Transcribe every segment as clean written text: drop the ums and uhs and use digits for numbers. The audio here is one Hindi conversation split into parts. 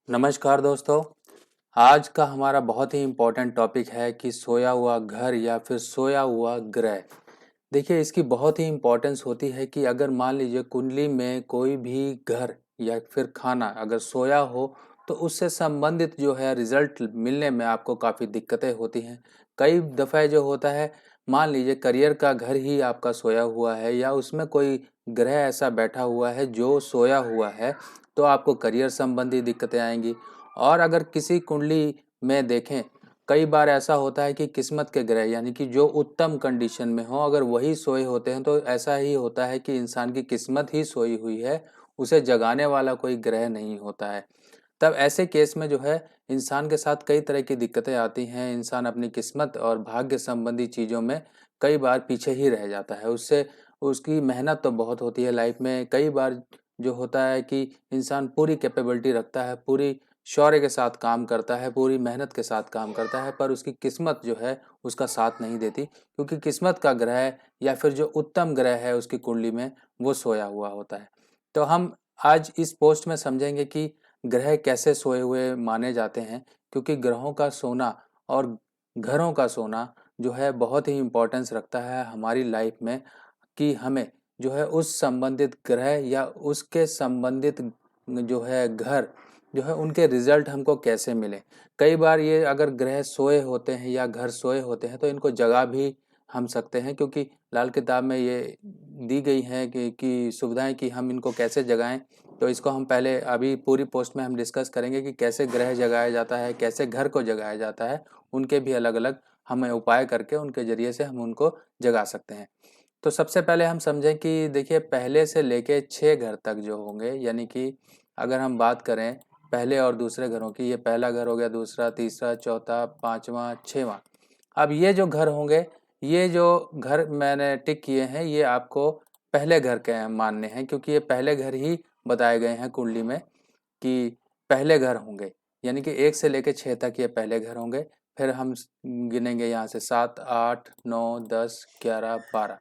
नमस्कार दोस्तों। आज का हमारा बहुत ही इम्पोर्टेंट टॉपिक है कि सोया हुआ घर या फिर सोया हुआ ग्रह। देखिए, इसकी बहुत ही इम्पोर्टेंस होती है कि अगर मान लीजिए कुंडली में कोई भी घर या फिर खाना अगर सोया हो तो उससे संबंधित जो है रिजल्ट मिलने में आपको काफ़ी दिक्कतें होती हैं। कई दफ़े जो होता है, मान लीजिए करियर का घर ही आपका सोया हुआ है या उसमें कोई ग्रह ऐसा बैठा हुआ है जो सोया हुआ है, तो आपको करियर संबंधी दिक्कतें आएंगी। और अगर किसी कुंडली में देखें, कई बार ऐसा होता है कि किस्मत के ग्रह यानी कि जो उत्तम कंडीशन में हो अगर वही सोए होते हैं तो ऐसा ही होता है कि इंसान की किस्मत ही सोई हुई है, उसे जगाने वाला कोई ग्रह नहीं होता है। तब ऐसे केस में जो है इंसान के साथ कई तरह की दिक्कतें आती हैं। इंसान अपनी किस्मत और भाग्य संबंधी चीज़ों में कई बार पीछे ही रह जाता है। उससे उसकी मेहनत तो बहुत होती है लाइफ में। कई बार जो होता है कि इंसान पूरी कैपेबिलिटी रखता है, पूरी शौर्य के साथ काम करता है, पूरी मेहनत के साथ काम करता है, पर उसकी किस्मत जो है उसका साथ नहीं देती, क्योंकि किस्मत का ग्रह या फिर जो उत्तम ग्रह है उसकी कुंडली में वो सोया हुआ होता है। तो हम आज इस पोस्ट में समझेंगे कि ग्रह कैसे सोए हुए माने जाते हैं, क्योंकि ग्रहों का सोना और घरों का सोना जो है बहुत ही इम्पोर्टेंस रखता है हमारी लाइफ में, कि हमें जो है उस संबंधित ग्रह या उसके संबंधित जो है घर जो है उनके रिजल्ट हमको कैसे मिले। कई बार ये अगर ग्रह सोए होते हैं या घर सोए होते हैं तो इनको जगा भी हम सकते हैं, क्योंकि लाल किताब में ये दी गई हैं कि सुविधाएं कि हम इनको कैसे जगाएं। तो इसको हम पहले अभी पूरी पोस्ट में हम डिस्कस करेंगे कि कैसे ग्रह जगाया जाता है, कैसे घर को जगाया जाता है। उनके भी अलग अलग हमें उपाय करके उनके जरिए से हम उनको जगा सकते हैं। तो सबसे पहले हम समझें कि देखिए, पहले से लेके 6 घर तक जो होंगे, यानी कि अगर हम बात करें पहले और दूसरे घरों की, ये पहला घर हो गया, दूसरा, तीसरा, चौथा, पाँचवाँ, छठवां। अब ये जो घर होंगे, ये जो घर मैंने टिक किए हैं, ये आपको पहले घर के मानने हैं, क्योंकि ये पहले घर ही बताए गए हैं कुंडली में कि पहले घर होंगे। यानी कि 1 से लेके 6 तक ये पहले घर होंगे। फिर हम गिनेंगे यहाँ से 7, 8, 9, 10, 11, 12।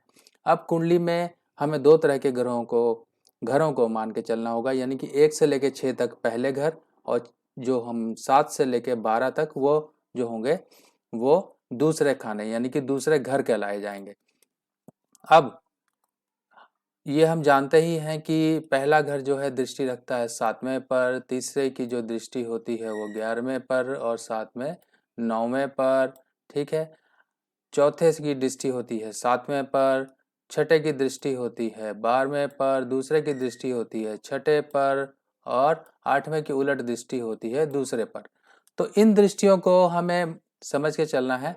अब कुंडली में हमें 2 तरह के घरों को मान के चलना होगा, यानी कि 1 से लेके 6 तक पहले घर, और जो हम 7 से लेके 12 तक वो जो होंगे वो दूसरे खाने यानी कि दूसरे घर कहलाए जाएंगे। अब ये हम जानते ही हैं कि पहला घर जो है दृष्टि रखता है 7वें पर, तीसरे की जो दृष्टि होती है वो 11वें पर और साथ में 9वें पर, ठीक है। चौथे की दृष्टि होती है 7वें पर, छठे की दृष्टि होती है 12वें पर, दूसरे की दृष्टि होती है छठे पर, और 8वें की उलट दृष्टि होती है दूसरे पर। तो इन दृष्टियों को हमें समझ के चलना है।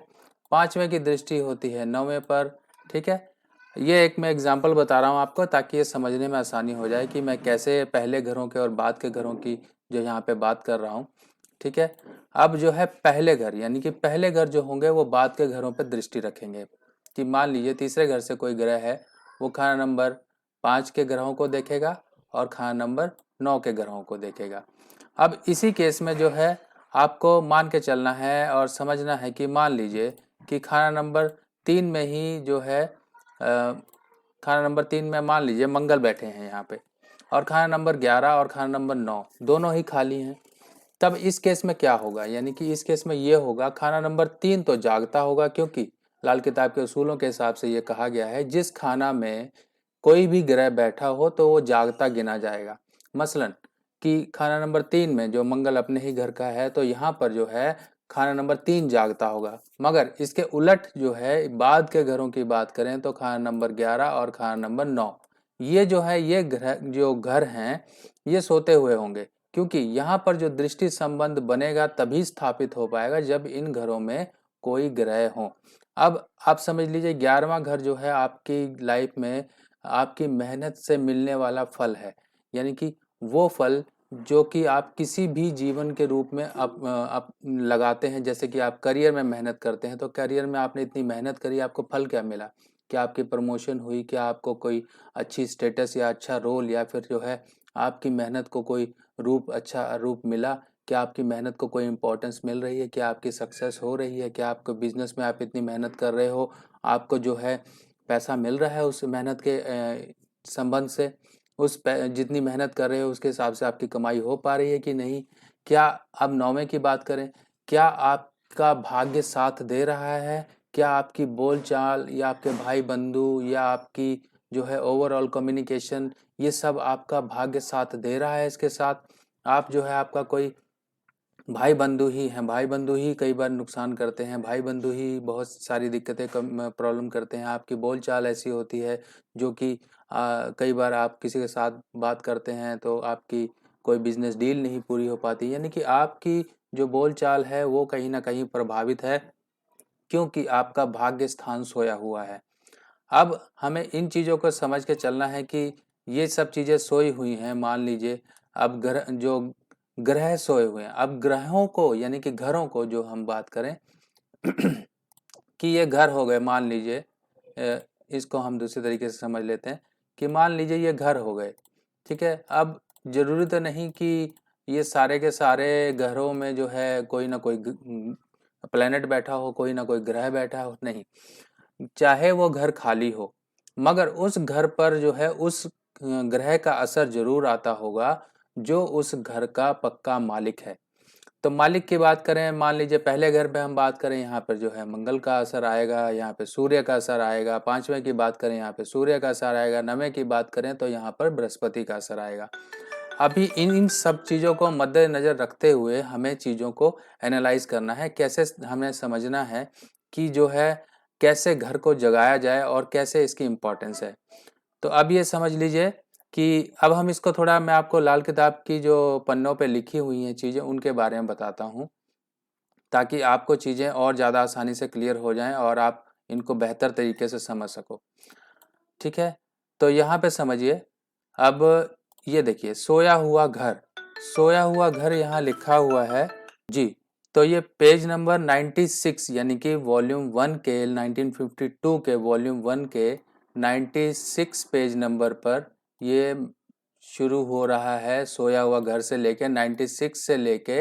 5वें की दृष्टि होती है 9वें पर, ठीक है। ये एक मैं एग्जांपल बता रहा हूँ आपको, ताकि ये समझने में आसानी हो जाए कि मैं कैसे पहले घरों के और बाद के घरों की जो यहाँ पे बात कर रहा हूँ, ठीक है। अब जो है पहले घर, यानी कि पहले घर जो होंगे वो बाद के घरों पर दृष्टि रखेंगे। कि मान लीजिए तीसरे घर से कोई ग्रह है, वो खाना नंबर 5 के ग्रहों को देखेगा और खाना नंबर 9 के ग्रहों को देखेगा। अब इसी केस में जो है आपको मान के चलना है और समझना है कि मान लीजिए कि खाना नंबर 3 में ही जो है खाना नंबर 3 में मान लीजिए मंगल बैठे हैं यहाँ पे, और खाना नंबर 11 और खाना नंबर 9 दोनों ही खाली हैं। तब इस केस में क्या होगा, यानी कि इस केस में ये होगा, खाना नंबर 3 तो जागता होगा, क्योंकि लाल किताब के उसूलों के हिसाब से ये कहा गया है जिस खाना में कोई भी ग्रह बैठा हो तो वो जागता गिना जाएगा। मसलन कि खाना नंबर 3 में जो मंगल अपने ही घर का है, तो यहाँ पर जो है खाना नंबर 3 जागता होगा। मगर इसके उलट जो है बाद के घरों की बात करें तो खाना नंबर 11 और खाना नंबर 9, ये जो है ये जो घर हैं ये सोते हुए होंगे, क्योंकि यहाँ पर जो दृष्टि संबंध बनेगा तभी स्थापित हो पाएगा जब इन घरों में कोई ग्रह हो। अब आप समझ लीजिए 11वां घर जो है आपकी लाइफ में आपकी मेहनत से मिलने वाला फल है, यानी कि वो फल जो कि आप किसी भी जीवन के रूप में आप लगाते हैं। जैसे कि आप करियर में मेहनत करते हैं, तो करियर में आपने इतनी मेहनत करी, आपको फल क्या मिला? क्या आपकी प्रमोशन हुई? क्या आपको कोई अच्छी स्टेटस या अच्छा रोल, या फिर जो है आपकी मेहनत को कोई अच्छा रूप मिला? क्या आपकी मेहनत को कोई इम्पोर्टेंस मिल रही है? क्या आपकी सक्सेस हो रही है? क्या आपको बिजनेस में आप इतनी मेहनत कर रहे हो, आपको जो है पैसा मिल रहा है उस मेहनत के संबंध से? जितनी मेहनत कर रहे हो उसके हिसाब से आपकी कमाई हो पा रही है कि नहीं? क्या अब 9वें की बात करें, क्या आपका भाग्य साथ दे रहा है? क्या आपकी बोलचाल या आपके भाई बंधु या आपकी जो है ओवरऑल कम्युनिकेशन, ये सब आपका भाग्य साथ दे रहा है इसके साथ? आप जो है आपका कोई भाई बंधु ही हैं, भाई बंधु ही कई बार नुकसान करते हैं, भाई बंधु ही बहुत सारी दिक्कतें प्रॉब्लम करते हैं। आपकी बोलचाल ऐसी होती है जो कि कई बार आप किसी के साथ बात करते हैं तो आपकी कोई बिजनेस डील नहीं पूरी हो पाती, यानी कि आपकी जो बोलचाल है वो कहीं ना कहीं प्रभावित है, क्योंकि आपका भाग्य स्थान सोया हुआ है। अब हमें इन चीज़ों को समझ के चलना है कि ये सब चीज़ें सोई हुई हैं। मान लीजिए अब ग्रह जो ग्रह सोए हुए हैं, अब ग्रहों को यानी कि घरों को जो हम बात करें कि ये घर हो गए, मान लीजिए इसको हम दूसरे तरीके से समझ लेते हैं कि मान लीजिए ये घर हो गए, ठीक है। अब जरूरी तो नहीं कि ये सारे के सारे घरों में जो है कोई ना कोई प्लेनेट बैठा हो, कोई ना कोई ग्रह बैठा हो, नहीं, चाहे वो घर खाली हो मगर उस घर पर जो है उस ग्रह का असर जरूर आता होगा जो उस घर का पक्का मालिक है। तो मालिक की बात करें, मान लीजिए पहले घर पे हम बात करें, यहाँ पर जो है मंगल का असर आएगा, यहाँ पे सूर्य का असर आएगा। 5वें की बात करें, यहाँ पे सूर्य का असर आएगा। 9वें की बात करें तो यहाँ पर बृहस्पति का असर आएगा। अभी इन सब चीज़ों को मद्देनजर रखते हुए हमें चीज़ों को एनालाइज करना है, कैसे हमें समझना है कि जो है कैसे घर को जगाया जाए और कैसे इसकी इम्पोर्टेंस है। तो अब ये समझ लीजिए कि अब हम इसको थोड़ा, मैं आपको लाल किताब की जो पन्नों पे लिखी हुई हैं चीज़ें उनके बारे में बताता हूँ, ताकि आपको चीज़ें और ज़्यादा आसानी से क्लियर हो जाएं और आप इनको बेहतर तरीके से समझ सको, ठीक है। तो यहाँ पे समझिए, अब ये देखिए सोया हुआ घर, सोया हुआ घर यहाँ लिखा हुआ है जी। तो ये पेज नंबर 96 यानी कि वॉल्यूम 1 के 1952 के वॉल्यूम 1 के 96 पेज नंबर पर ये शुरू हो रहा है। सोया हुआ घर से लेके 96 से लेके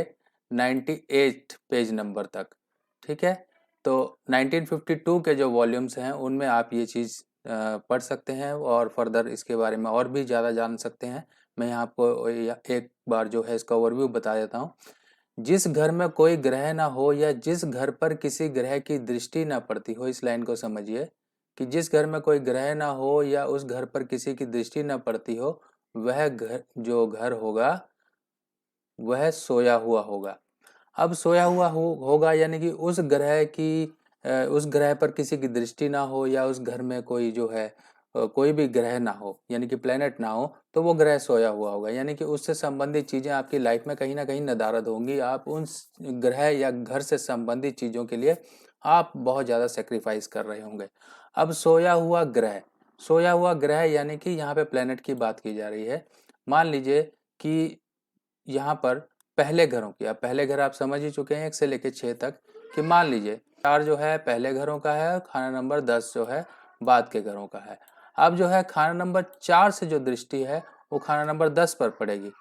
98 पेज नंबर तक, ठीक है। तो 1952 के जो वॉल्यूम्स हैं उनमें आप ये चीज़ पढ़ सकते हैं और फर्दर इसके बारे में और भी ज़्यादा जान सकते हैं। मैं यहाँ आपको एक बार जो है इसका ओवरव्यू बता देता हूँ। जिस घर में कोई ग्रह ना हो या जिस घर पर किसी ग्रह की दृष्टि ना पड़ती हो, इस लाइन को समझिए कि जिस घर में कोई ग्रह ना हो या उस घर पर किसी की दृष्टि ना पड़ती हो, वह घर होगा वह सोया हुआ होगा। अब सोया हुआ होगा यानी कि उस ग्रह पर किसी की दृष्टि ना हो या उस घर में कोई जो है कोई भी ग्रह ना हो यानी कि प्लेनेट ना हो, तो वो ग्रह सोया हुआ होगा। यानी कि उससे संबंधित चीज़ें आपकी लाइफ में कहीं ना कहीं नदारद होंगी। आप उन ग्रह या घर से संबंधित चीज़ों के लिए आप बहुत ज़्यादा सेक्रीफाइस कर रहे होंगे। अब सोया हुआ ग्रह यानी कि यहाँ पे प्लेनेट की बात की जा रही है। मान लीजिए कि यहाँ पर पहले घरों की, अब पहले घर आप समझ ही चुके हैं 1 से लेकर 6 तक, कि मान लीजिए 4 जो है पहले घरों का है और खाना नंबर 10 जो है बाद के घरों का है। अब जो है खाना नंबर 4 से जो दृष्टि है वो खाना नंबर 10 पर पड़ेगी,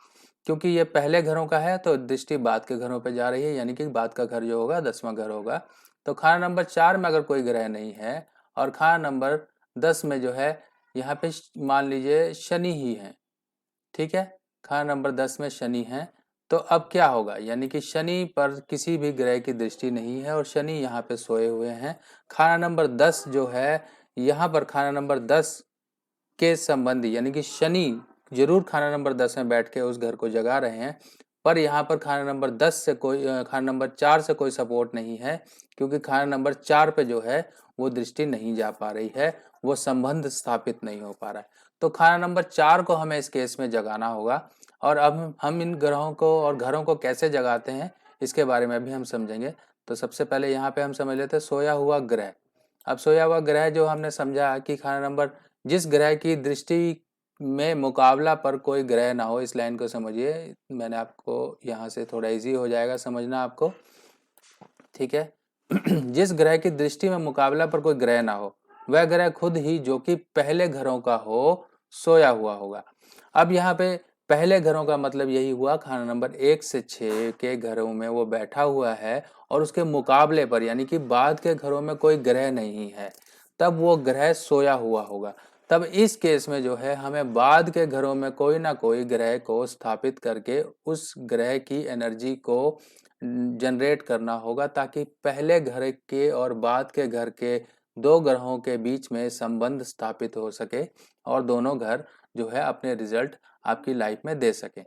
क्योंकि ये पहले घरों का है तो दृष्टि बाद के घरों पर जा रही है, यानी कि बाद का घर जो होगा 10वां घर होगा। तो खाना नंबर 4 में अगर कोई ग्रह नहीं है और खाना नंबर 10 में जो है यहाँ पे मान लीजिए शनि ही है, ठीक है, खाना नंबर 10 में शनि है। तो अब क्या होगा, यानी कि शनि पर किसी भी ग्रह की दृष्टि नहीं है और शनि यहाँ पे सोए हुए हैं। खाना नंबर 10 जो है यहाँ पर खाना नंबर 10 के संबंधी, यानी कि शनि जरूर खाना नंबर 10 में बैठ के उस घर को जगा रहे हैं, पर यहाँ पर खाना नंबर 10 से कोई खाना नंबर 4 से कोई सपोर्ट नहीं है, क्योंकि खाना नंबर 4 पे जो है वो दृष्टि नहीं जा पा रही है, वो संबंध स्थापित नहीं हो पा रहा है। तो खाना नंबर 4 को हमें इस केस में जगाना होगा। और अब हम इन ग्रहों को और घरों को कैसे जगाते हैं इसके बारे में भी हम समझेंगे। तो सबसे पहले यहाँ पे हम समझ लेते हैं सोया हुआ ग्रह। अब सोया हुआ ग्रह जो हमने समझा कि खाना नंबर, जिस ग्रह की दृष्टि में मुकाबला पर कोई ग्रह ना हो, इस लाइन को समझिए। मैंने आपको यहाँ से थोड़ा इजी हो जाएगा समझना आपको, ठीक है। जिस ग्रह की दृष्टि में मुकाबला पर कोई ग्रह ना हो, वह ग्रह खुद ही जो कि पहले घरों का हो सोया हुआ होगा। अब यहाँ पे पहले घरों का मतलब यही हुआ खाना नंबर 1 से 6 के घरों में वो बैठा हुआ है और उसके मुकाबले पर यानी कि बाद के घरों में कोई ग्रह नहीं है, तब वो ग्रह सोया हुआ होगा। तब इस केस में जो है हमें बाद के घरों में कोई ना कोई ग्रह को स्थापित करके उस ग्रह की एनर्जी को जनरेट करना होगा, ताकि पहले घर के और बाद के घर के दो ग्रहों के बीच में संबंध स्थापित हो सके और दोनों घर जो है अपने रिजल्ट आपकी लाइफ में दे सके।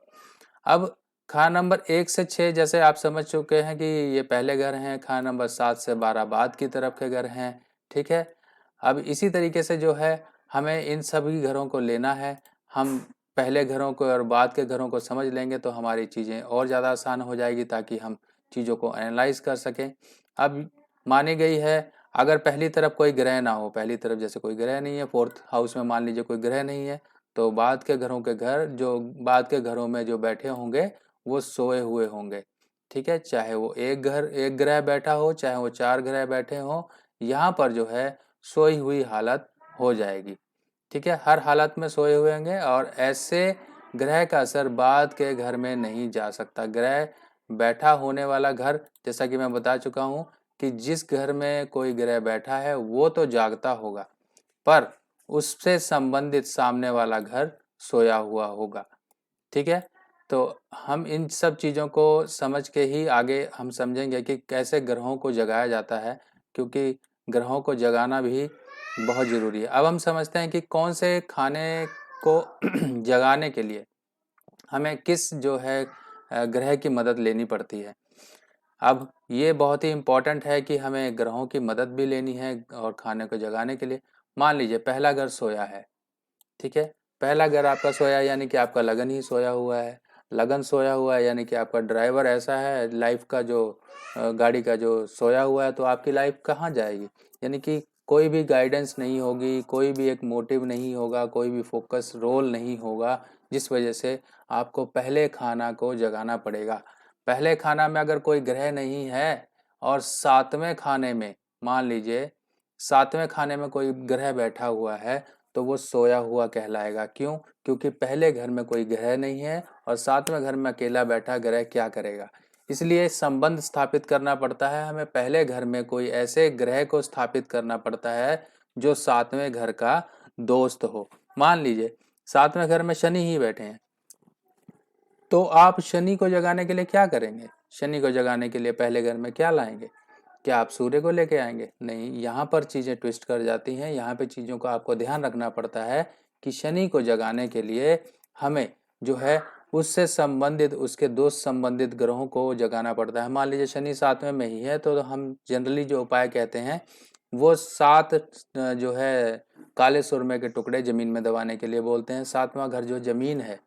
अब खाना नंबर 1 से 6 जैसे आप समझ चुके हैं कि ये पहले घर हैं, खाना नंबर 7 से 12 बाद की तरफ के घर हैं, ठीक है। अब इसी तरीके से जो है हमें इन सभी घरों को लेना है। हम पहले घरों को और बाद के घरों को समझ लेंगे तो हमारी चीज़ें और ज़्यादा आसान हो जाएगी, ताकि हम चीज़ों को एनालाइज कर सकें। अब मानी गई है अगर पहली तरफ कोई ग्रह ना हो, पहली तरफ जैसे कोई ग्रह नहीं है, फोर्थ हाउस में मान लीजिए कोई ग्रह नहीं है, तो बाद के घरों के घर जो बाद के घरों में जो बैठे होंगे वो सोए हुए होंगे, ठीक है। चाहे वो एक ग्रह बैठा हो, चाहे वो 4 ग्रह बैठे हो, यहाँ पर जो है सोई हुई हालत हो जाएगी, ठीक है। हर हालत में सोए हुए होंगे और ऐसे ग्रह का असर बाद के घर में नहीं जा सकता। ग्रह बैठा होने वाला घर, जैसा कि मैं बता चुका हूँ कि जिस घर में कोई ग्रह बैठा है वो तो जागता होगा, पर उससे संबंधित सामने वाला घर सोया हुआ होगा, ठीक है। तो हम इन सब चीज़ों को समझ के ही आगे हम समझेंगे कि कैसे ग्रहों को जगाया जाता है, क्योंकि ग्रहों को जगाना भी बहुत ज़रूरी है। अब हम समझते हैं कि कौन से खाने को जगाने के लिए हमें किस जो है ग्रह की मदद लेनी पड़ती है। अब ये बहुत ही इम्पोर्टेंट है कि हमें ग्रहों की मदद भी लेनी है और खाने को जगाने के लिए। मान लीजिए पहला घर सोया है, ठीक है। पहला घर आपका सोया यानी कि आपका लगन ही सोया हुआ है। लगन सोया हुआ है यानी कि आपका ड्राइवर ऐसा है लाइफ का जो गाड़ी का जो सोया हुआ है, तो आपकी लाइफ कहाँ जाएगी। यानी कि कोई भी गाइडेंस नहीं होगी, कोई भी एक मोटिव नहीं होगा, कोई भी फोकस रोल नहीं होगा, जिस वजह से आपको पहले खाना को जगाना पड़ेगा। पहले खाना में अगर कोई ग्रह नहीं है और सातवें खाने में मान लीजिए सातवें खाने में कोई ग्रह बैठा हुआ है, तो वो सोया हुआ कहलाएगा। क्यों? क्योंकि पहले घर में कोई ग्रह नहीं है और सातवें घर में अकेला बैठा ग्रह क्या करेगा। इसलिए संबंध स्थापित करना पड़ता है, हमें पहले घर में कोई ऐसे ग्रह को स्थापित करना पड़ता है जो सातवें घर का दोस्त हो। मान लीजिए सातवें घर में शनि ही बैठे हैं, तो आप शनि को जगाने के लिए क्या करेंगे? शनि को जगाने के लिए पहले घर में क्या लाएंगे? क्या आप सूर्य को लेके आएंगे? नहीं, यहाँ पर चीजें ट्विस्ट कर जाती हैं। यहाँ पे चीजों का आपको ध्यान रखना पड़ता है कि शनि को जगाने के लिए हमें जो है उससे संबंधित उसके दोस्त संबंधित ग्रहों को जगाना पड़ता है। मान लीजिए शनि सातवें में ही है, तो हम जनरली जो उपाय कहते हैं वो 7 जो है काले सुरमे के टुकड़े जमीन में दबाने के लिए बोलते हैं। सातवां घर जो जमीन है,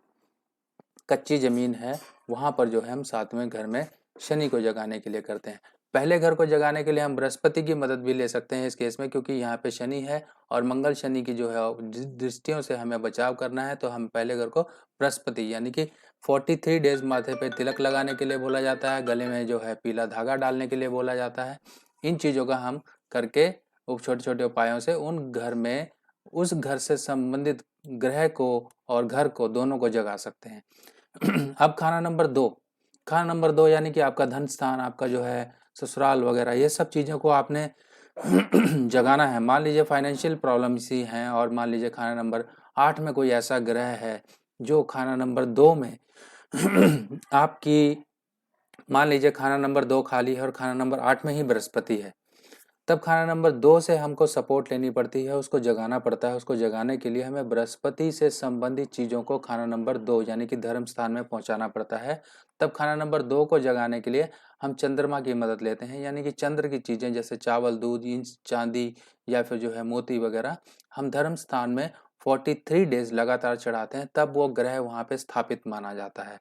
कच्ची जमीन है, वहां पर जो है हम सातवें घर में शनि को जगाने के लिए करते हैं। पहले घर को जगाने के लिए हम बृहस्पति की मदद भी ले सकते हैं इस केस में, क्योंकि यहाँ पे शनि है और मंगल शनि की जो है दृष्टियों से हमें बचाव करना है, तो हम पहले घर को बृहस्पति यानी कि 43 डेज माथे पे तिलक लगाने के लिए बोला जाता है, गले में जो है पीला धागा डालने के लिए बोला जाता है। इन चीज़ों का हम करके छोटे छोटे उपायों से उन घर में उस घर से संबंधित ग्रह को और घर को दोनों को जगा सकते हैं। अब खाना नंबर 2 यानी कि आपका धन स्थान, आपका जो है ससुराल वगैरह, ये सब चीज़ों को आपने जगाना है। मान लीजिए फाइनेंशियल प्रॉब्लम्स ही हैं और मान लीजिए खाना नंबर 8 में कोई ऐसा ग्रह है जो खाना नंबर 2 में आपकी मान लीजिए खाना नंबर 2 खाली है और खाना नंबर 8 में ही बृहस्पति है, तब खाना नंबर 2 से हमको सपोर्ट लेनी पड़ती है, उसको जगाना पड़ता है। उसको जगाने के लिए हमें बृहस्पति से संबंधित चीज़ों को खाना नंबर 2 यानी कि धर्म स्थान में पहुंचाना पड़ता है। तब खाना नंबर 2 को जगाने के लिए हम चंद्रमा की मदद लेते हैं, यानी कि चंद्र की चीज़ें जैसे चावल, दूध, इंच, चांदी या फिर जो है मोती वगैरह हम धर्म स्थान में 43 डेज लगातार चढ़ाते हैं, तब वो ग्रह वहाँ पे स्थापित माना जाता है।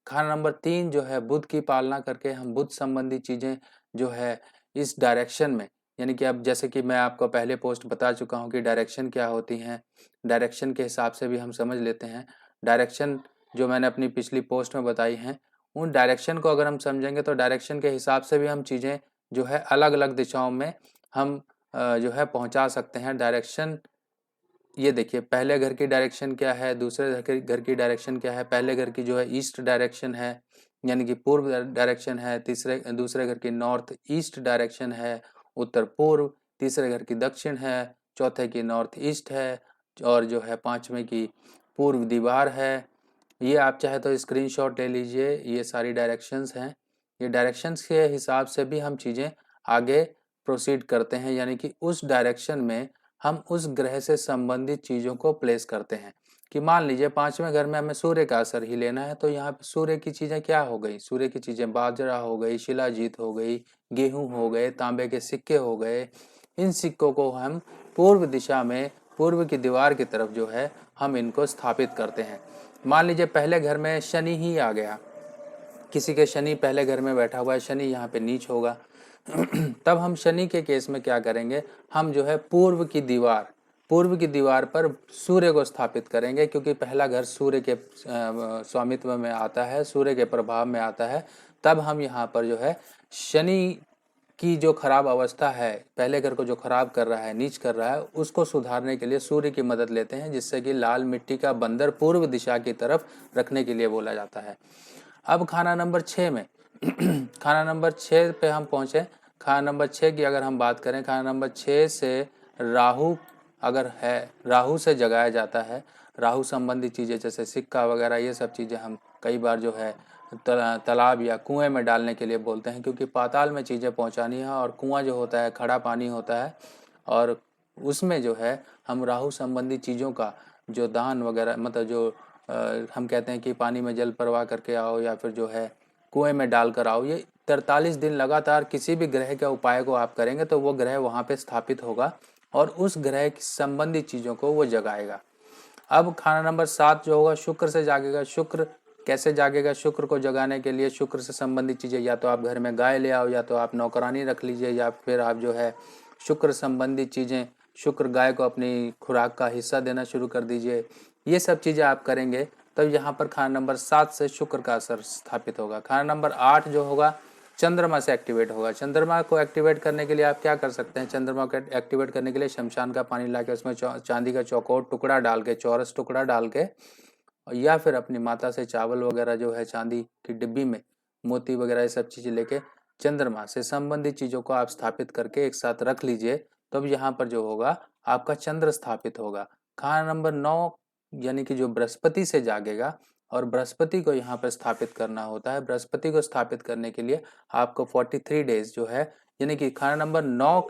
खाना नंबर 3 जो है बुध की पालना करके हम बुध संबंधी चीज़ें जो है इस डायरेक्शन में, यानी कि अब जैसे कि मैं आपको पहले पोस्ट बता चुका हूँ कि डायरेक्शन क्या होती हैं, डायरेक्शन के हिसाब से भी हम समझ लेते हैं। डायरेक्शन जो मैंने अपनी पिछली पोस्ट में बताई हैं, उन डायरेक्शन को अगर हम समझेंगे तो डायरेक्शन के हिसाब से भी हम चीज़ें जो है अलग अलग दिशाओं में हम जो है पहुंचा सकते हैं। डायरेक्शन ये देखिए, पहले घर की डायरेक्शन क्या है, दूसरे घर की डायरेक्शन क्या है। पहले घर की जो है ईस्ट डायरेक्शन है, यानी कि पूर्व डायरेक्शन है। दूसरे घर की नॉर्थ ईस्ट डायरेक्शन है, उत्तर पूर्व। तीसरे घर की दक्षिण है, चौथे की नॉर्थ ईस्ट है, और जो है 5वें की पूर्व दीवार है। ये आप चाहे तो स्क्रीनशॉट ले लीजिए, ये सारी डायरेक्शंस हैं। ये डायरेक्शंस के हिसाब से भी हम चीज़ें आगे प्रोसीड करते हैं, यानी कि उस डायरेक्शन में हम उस ग्रह से संबंधित चीज़ों को प्लेस करते हैं। कि मान लीजिए 5वें घर में हमें सूर्य का असर ही लेना है, तो यहाँ पे सूर्य की चीज़ें क्या हो गई, सूर्य की चीज़ें बाजरा हो गई, शिलाजीत हो गई, गेहूं हो गए, तांबे के सिक्के हो गए। इन सिक्कों को हम पूर्व दिशा में, पूर्व की दीवार की तरफ जो है हम इनको स्थापित करते हैं। मान लीजिए पहले घर में शनि ही आ गया, किसी के शनि पहले घर में बैठा हुआ है, शनि यहाँ पे नीच होगा तब हम शनि के केस में क्या करेंगे, हम जो है पूर्व की दीवार पर सूर्य को स्थापित करेंगे, क्योंकि पहला घर सूर्य के स्वामित्व में आता है, सूर्य के प्रभाव में आता है। तब हम यहाँ पर जो है शनि की जो खराब अवस्था है, पहले घर को जो खराब कर रहा है, नीच कर रहा है, उसको सुधारने के लिए सूर्य की मदद लेते हैं, जिससे कि लाल मिट्टी का बंदर पूर्व दिशा की तरफ रखने के लिए बोला जाता है। अब खाना नंबर 6 में खाना नंबर 6 पे हम पहुँचे। खाना नंबर 6 की अगर हम बात करें, खाना नंबर 6 से राहु अगर है, राहु से जगाया जाता है। राहु संबंधी चीज़ें जैसे सिक्का वगैरह, ये सब चीज़ें हम कई बार जो है तालाब या कुएं में डालने के लिए बोलते हैं, क्योंकि पाताल में चीज़ें पहुंचानी है, और कुआं जो होता है खड़ा पानी होता है, और उसमें जो है हम राहु संबंधी चीज़ों का जो दान वगैरह, मतलब जो हम कहते हैं कि पानी में जल प्रवाह करके आओ या फिर जो है कुएं में डाल कर आओ, ये 43 दिन लगातार किसी भी ग्रह के उपाय को आप करेंगे तो वो ग्रह वहाँ पे स्थापित होगा और उस ग्रह की संबंधित चीज़ों को वो जगाएगा। अब खाना नंबर 7 जो होगा, शुक्र से जागेगा। शुक्र कैसे जागेगा, शुक्र को जगाने के लिए शुक्र से संबंधित चीज़ें, या तो आप घर में गाय ले आओ, या तो आप नौकरानी रख लीजिए, या फिर आप जो है शुक्र संबंधित चीज़ें, शुक्र गाय को अपनी खुराक का हिस्सा देना शुरू कर दीजिए। ये सब चीज़ें आप करेंगे तब यहाँ पर खाना नंबर 7 से शुक्र का असर स्थापित होगा। खाना नंबर 8 जो होगा, चंद्रमा से एक्टिवेट होगा। चंद्रमा को एक्टिवेट करने के लिए आप क्या कर सकते हैं, चंद्रमा को एक्टिवेट करने के लिए शमशान का पानी ला के उसमें चांदी का चौकोर टुकड़ा डाल के, चौरस टुकड़ा डाल के, या फिर अपनी माता से चावल वगैरह जो है चांदी की डिब्बी में मोती वगैरह ये सब चीज़ें लेके चंद्रमा से संबंधित चीज़ों को आप स्थापित करके एक साथ रख लीजिए, तब यहाँ पर जो होगा आपका चंद्र स्थापित होगा। खाना नंबर 9 यानी कि जो बृहस्पति से जागेगा, और बृहस्पति को यहाँ पर स्थापित करना होता है। बृहस्पति को स्थापित करने के लिए आपको 43 डेज जो है, यानी कि खाना नंबर 9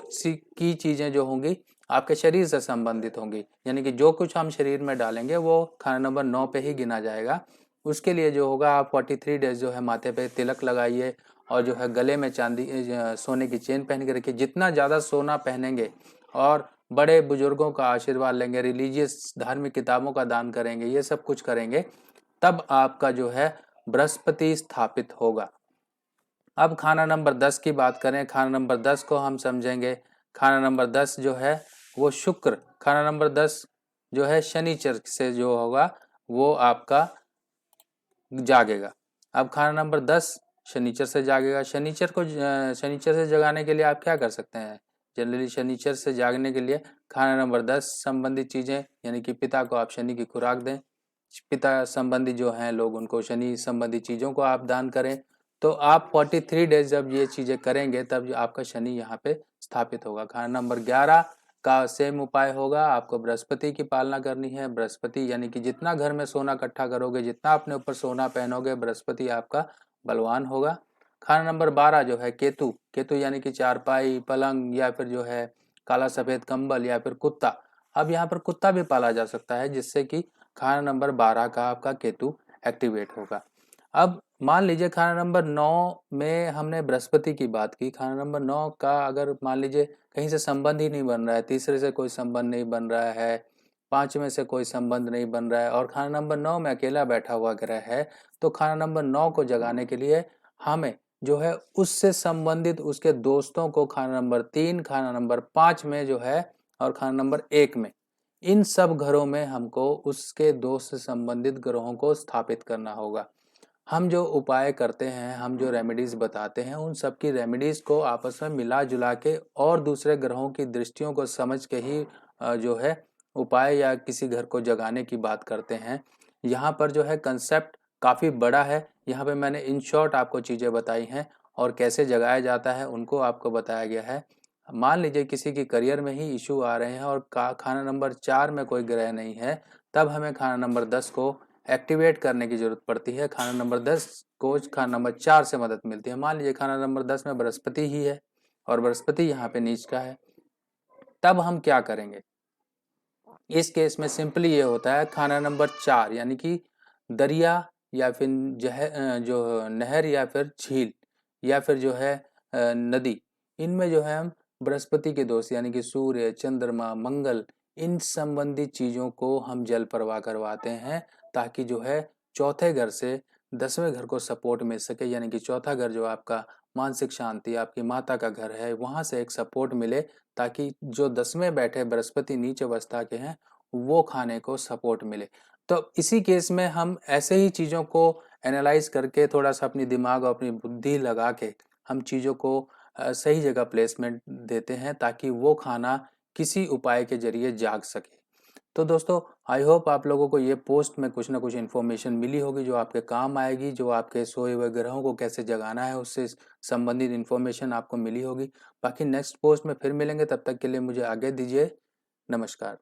की चीज़ें जो होंगी आपके शरीर से संबंधित होंगी, यानी कि जो कुछ हम शरीर में डालेंगे वो खाना नंबर 9 पे ही गिना जाएगा। उसके लिए जो होगा, आप 43 डेज जो है माथे पे तिलक लगाइए, और जो है गले में चांदी सोने की चेन पहन के रखिए। जितना ज़्यादा सोना पहनेंगे और बड़े बुजुर्गों का आशीर्वाद लेंगे, रिलीजियस धार्मिक किताबों का दान करेंगे, ये सब कुछ करेंगे, तब आपका जो है बृहस्पति स्थापित होगा। अब खाना नंबर 10 की बात करें, खाना नंबर 10 को हम समझेंगे। खाना नंबर 10 जो है वो शुक्र, खाना नंबर 10 जो है शनिचर से जो होगा वो आपका जागेगा। अब खाना नंबर 10 शनिचर से जागेगा। शनिचर से जगाने के लिए आप क्या कर सकते हैं, जनरली शनिचर से जागने के लिए खाना नंबर 10 संबंधित चीज़ें, यानी कि पिता को आप शनि की खुराक दें, पिता संबंधी जो हैं लोग उनको शनि संबंधी चीज़ों को आप दान करें। तो आप 43 डेज जब ये चीज़ें करेंगे तब आपका शनि यहाँ पे स्थापित होगा। खाना नंबर 11 का सेम उपाय होगा, आपको बृहस्पति की पालना करनी है। बृहस्पति यानी कि जितना घर में सोना इकट्ठा करोगे, जितना अपने ऊपर सोना पहनोगे, बृहस्पति आपका बलवान होगा। खाना नंबर 12 जो है केतु, केतु यानी कि चारपाई, पलंग, या फिर जो है काला सफ़ेद कंबल, या फिर कुत्ता। अब यहाँ पर कुत्ता भी पाला जा सकता है, जिससे कि खाना नंबर 12 का आपका केतु एक्टिवेट होगा। अब मान लीजिए खाना नंबर 9 में हमने बृहस्पति की बात की, खाना नंबर 9 का अगर मान लीजिए कहीं से संबंध ही नहीं बन रहा है, तीसरे से कोई संबंध नहीं बन रहा है, 5वें से कोई संबंध नहीं बन रहा है, और खाना नंबर 9 में अकेला बैठा हुआ ग्रह है, तो खाना नंबर 9 को जगाने के लिए हमें जो है उससे संबंधित उसके दोस्तों को खाना नंबर 3, खाना नंबर 5 में जो है, और खाना नंबर 1 में, इन सब घरों में हमको उसके दोस्त से संबंधित ग्रहों को स्थापित करना होगा। हम जो उपाय करते हैं, हम जो रेमेडीज बताते हैं, उन सब की रेमेडीज को आपस में मिला जुला के और दूसरे ग्रहों की दृष्टियों को समझ के ही जो है उपाय या किसी घर को जगाने की बात करते हैं। यहाँ पर जो है कंसेप्ट काफ़ी बड़ा है। यहाँ पे मैंने इन शॉर्ट आपको चीज़ें बताई हैं, और कैसे जगाया जाता है उनको आपको बताया गया है। मान लीजिए किसी के करियर में ही इशू आ रहे हैं और खाना नंबर 4 में कोई ग्रह नहीं है, तब हमें खाना नंबर 10 को एक्टिवेट करने की जरूरत पड़ती है। खाना नंबर 10 को खाना नंबर 4 से मदद मिलती है। मान लीजिए खाना नंबर 10 में बृहस्पति ही है और बृहस्पति यहाँ पे नीच का है, तब हम क्या करेंगे? इस केस में सिंपली ये होता है, खाना नंबर 4 यानी कि दरिया या फिर जो नहर या फिर झील या फिर जो है नदी, इनमें जो है हम बृहस्पति के दोस्त यानी कि सूर्य, चंद्रमा, मंगल, इन संबंधित चीजों को हम जल प्रवाह करवाते हैं, ताकि जो है चौथे घर से 10वें घर को सपोर्ट मिल सके। यानी कि चौथा घर जो आपका मानसिक शांति, आपकी माता का घर है, वहां से एक सपोर्ट मिले, ताकि जो 10वें बैठे बृहस्पति नीच अवस्था के हैं वो खाने को सपोर्ट मिले। तो इसी केस में हम ऐसे ही चीज़ों को एनालाइज करके थोड़ा सा अपनी दिमाग और अपनी बुद्धि लगा के हम चीज़ों को सही जगह प्लेसमेंट देते हैं, ताकि वो खाना किसी उपाय के जरिए जाग सके। तो दोस्तों, आई होप आप लोगों को ये पोस्ट में कुछ ना कुछ इन्फॉर्मेशन मिली होगी जो आपके काम आएगी, जो आपके सोए हुए ग्रहों को कैसे जगाना है उससे संबंधित इन्फॉर्मेशन आपको मिली होगी। बाकी नेक्स्ट पोस्ट में फिर मिलेंगे, तब तक के लिए मुझे आगे दीजिए। नमस्कार।